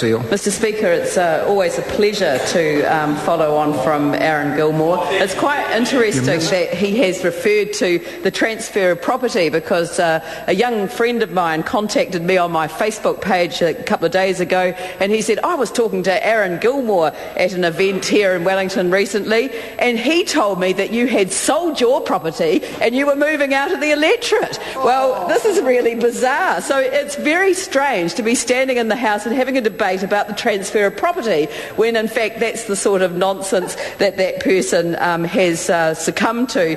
Mr Speaker, it's always a pleasure to follow on from Aaron Gilmore. It's quite interesting that he has referred to the transfer of property, because a young friend of mine contacted me on my Facebook page a couple of days ago, and he said, I was talking to Aaron Gilmore at an event here in Wellington recently, and he told me that you had sold your property and you were moving out of the electorate. Well, this is really bizarre. So it's very strange to be standing in the House and having a debate about the transfer of property when in fact that's the sort of nonsense that that person has succumbed to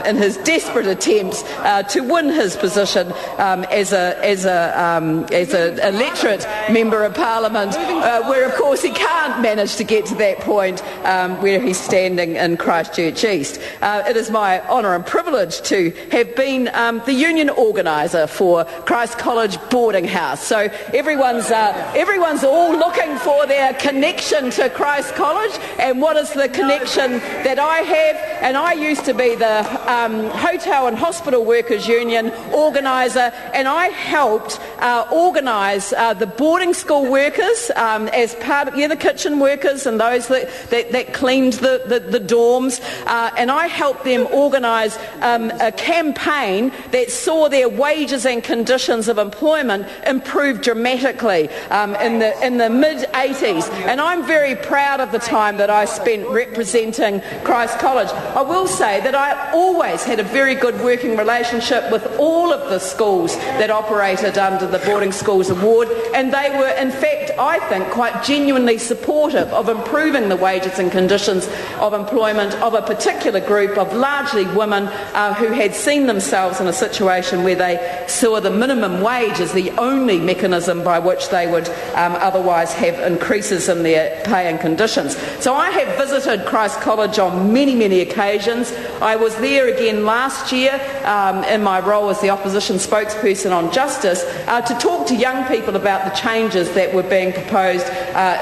in his desperate attempts to win his position as an electorate member of Parliament, where of course he can't manage to get to that point where he's standing in Christchurch East. It is my honour and privilege to have been the union organiser for Christ College boarding house. So everyone's all looking for their connection to Christ College, and what is the connection that I have? And I used to be the Hotel and Hospital Workers Union organiser, and I helped organise the boarding school workers as part of the kitchen workers and those that cleaned the dorms, and I helped them organise a campaign that saw their wages and conditions of employment improve dramatically in the mid-80s, and I'm very proud of the time that I spent representing Christ College. I will say that I always had a very good working relationship with all of the schools that operated under the Boarding Schools Award, and they were in fact, I think, quite genuinely supportive of improving the wages and conditions of employment of a particular group of largely women who had seen themselves in a situation where they saw the minimum wage as the only mechanism by which they would otherwise have increases in their pay and conditions. So I have visited Christ College on many, many occasions. I was there again last year in my role as the opposition spokesperson on justice to talk to young people about the changes that were being proposed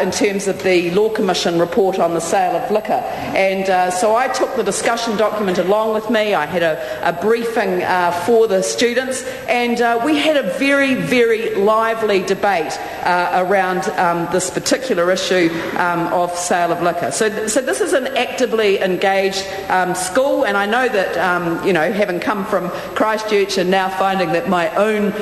in terms of the Law Commission report on the sale of liquor. And so I took the discussion document along with me. I had a briefing for the students, and we had a very, very lively debate around this particular issue of sale of liquor. So this is an actively engaged school, and I know that having come from Christchurch and now finding that my own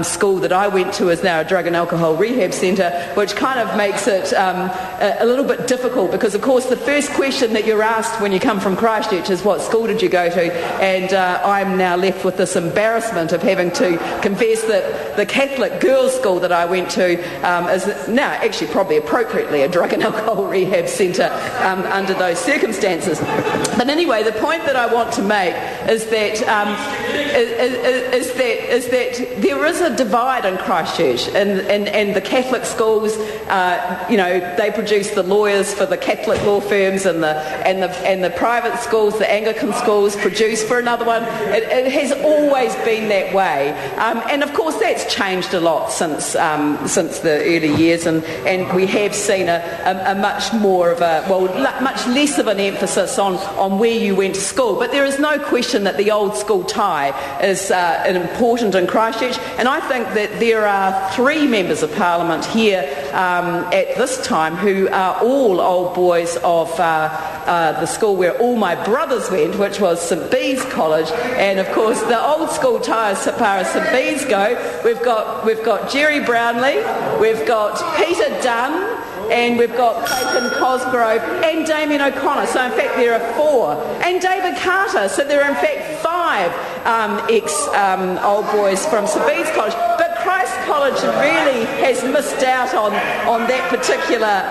school that I went to is now a drug and alcohol rehab centre, which kind of makes it a little bit difficult, because of course the first question that you're asked when you come from Christchurch is, what school did you go to? And I'm now left with this embarrassment of having to confess that the Catholic girls' school that I went to is now actually probably appropriately a drug and alcohol rehab centre under those circumstances. But anyway, the point that I want to make is that there is a divide in Christchurch, and the Catholic schools, they produce the lawyers for the Catholic law firms, and the private schools, the Anglican schools, produce for another one. It has always been that way, and of course that's changed a lot since the early years, and we have seen a much more of much less of an emphasis on where you went to school. But there is no question that the old school tie is important in Christchurch, and I think that there are 3 members of Parliament here at this time who are all old boys of the school where all my brothers went, which was St Bede's College. And of course the old school tie, as far as St Bede's go, we've got Jerry Brownlee, we've got Peter Dunn, and we've got Clayton Cosgrove and Damien O'Connor. So in fact there are 4. And David Carter. So there are in fact 5 ex-old boys from St Bede's College. But Christ College really has missed out on that particular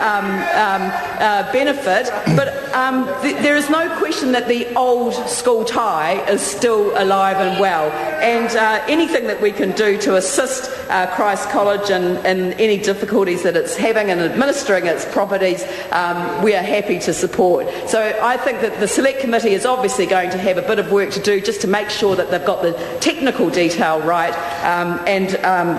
benefit. But there is no question that the old school tie is still alive and well. And anything that we can do to assist Christ College in any difficulties that it's having in administering its properties, we are happy to support. So I think that the Select Committee is obviously going to have a bit of work to do just to make sure that they've got the technical detail right.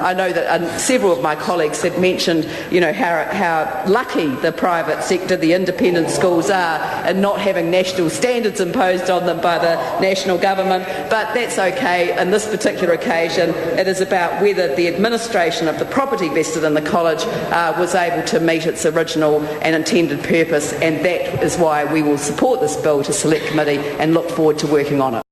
I know that several of my colleagues had mentioned, how lucky the private sector, the independent schools are, in not having national standards imposed imposed on them by the national government, but that's okay. In this particular occasion, it is about whether the administration of the property vested in the college was able to meet its original and intended purpose, and that is why we will support this bill to Select Committee and look forward to working on it.